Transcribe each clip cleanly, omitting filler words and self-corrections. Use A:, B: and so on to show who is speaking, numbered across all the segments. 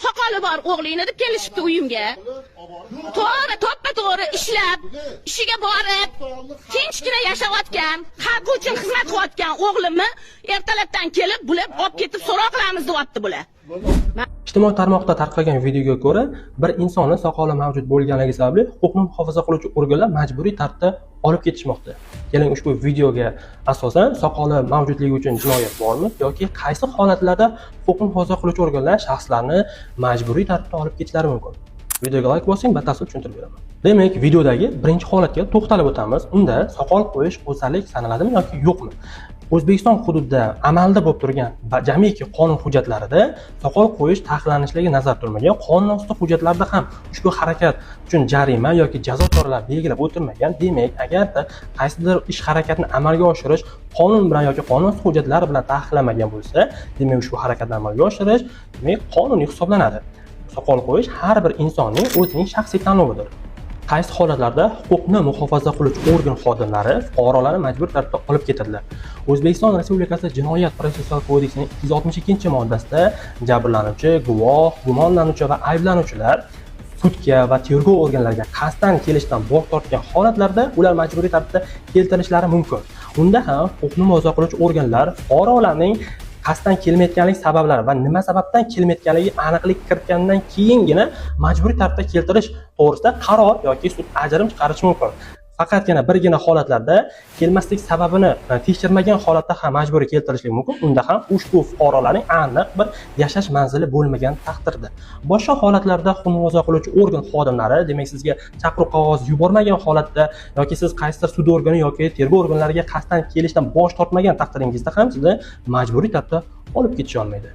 A: soqoli bor o'g'lingni deb kelishibdi uyimga. To'g'ri, to'ppa-to'g'ri ishlab, ishiga borib, tinchgina yashayotgan, xalq uchun xizmat qilayotgan o'g'limni ertalabdan kelib, bular olib ketib so'roq qilamiz deyapti bular.
B: Ijtimoiy tarmoqda tarqalgan videoga ko'ra, bir insonni soqoli mavjud bo'lganligi sababli huquqni muhofaza qiluvchi organlar majburiy tarzda olib ketishmoqda. Keling ushbu videoga asosan soqoli mavjudligi uchun jinoyat bormi yoki qaysi holatlarda huquqni muhofaza qiluvchi organlar shaxslarni majburiy tarzda olib ketishlari mumkin? Videoga like bosing, batafsil tushuntirib beraman. Demak, videodagi birinchi holatga to'xtalib o'tamiz. Unda soqol qo'yish o'zalik sanaladimi yoki yo'qmi? O'zbekiston hududida amalda bo'lib turgan jamiki qonun hujjatlarida soqol qo'yish taqiqlanishligi nazarda tutilmagan. Qonun usti hujjatlarda ham ushbu harakat uchun jarima yoki jazo choralari belgilab o'tilmagan. Demak, agarda qaysidir ish harakatni amalga oshirish qonun bilan yoki qonun usti hujjatlari bilan taqiqlanmagan bo'lsa, demak ushbu harakatni amalga oshirish demak qonuniy hisoblanadi. Soqol qo'yish har bir insonning o'zining shaxsiy tanlovidir. Qaysi holatlarda huquqni muhofaza qiluvchi organ xodimlari fuqarolarni majburiy tarzda olib ketadilar? O'zbekiston Respublikasi Jinoyat protsessual kodeksining 262-moddasida jabrlanuvchi, guvoh, gumonlanuvchi va ayblanuvchilar sudga va tergov organlariga qasddan kelishdan bosh tortgan holatlarda ular majburiy tarzda keltirishlari mumkin. Unda ham huquqni muhofaza qiluvchi organlar fuqarolarning qasddan kelmayotganlik sabablari va nima sababdan kelmayotganligiga aniqlik kiritgandan keyingina majburiy tarzda keltirish to'g'risida qaror yoki sud ajrim chiqarishi mumkin. Faqatgina birgina holatlarda kelmaslik sababini tekshirmagan holatda ham majburiy keltirishlik mumkin. Unda ham ushbu fuqarolarning aniq bir yashash manzili bo'lmagan taqdirda. Boshqa holatlarda huquqni muhofaza qiluvchi organ xodimlari, demak sizga chaqiruv qog'ozi yubormagan holatda yoki siz qaysidir sud organi yoki tergov organlariga qasddan kelishdan bosh tortmagan taqdiringizda ham sizni majburiy tarzda olib ketisha olmaydi.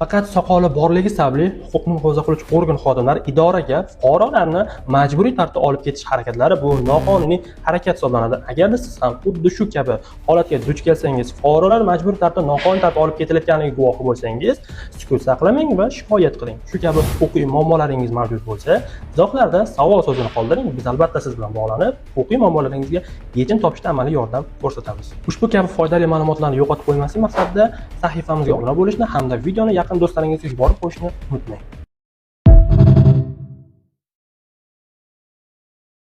B: Faqat soqoli borligi sababli huquqni muhofaza qiluvchi organ xodimlari idoraga fuqarolarni majburiy tarzda olib ketish harakatlari bu noqonuniy harakat hisoblanadi. Agarda siz ham xuddi shu kabi holatga duch kelsangiz, fuqarolar majburiy tarzda noqonuniy tarzda olib ketilayotganiga guvohi bo'lsangiz, sukut saqlamang va shikoyat qiling. Shu kabi huquqiy muammolaringiz mavjud bo'lsa, izohlarda savol so'zini qoldiring. Biz albatta siz bilan bog'lanib, huquqiy muammolaringizga yechim topishda amaliy yordam ko'rsatamiz. Ushbu kabi foydali ma'lumotlarni yo'qotib qo'ymaslik maqsadida sahifamizga obuna bo'lishni hamda videoni do'stlaringizga yuborib qo'yishni unutmang.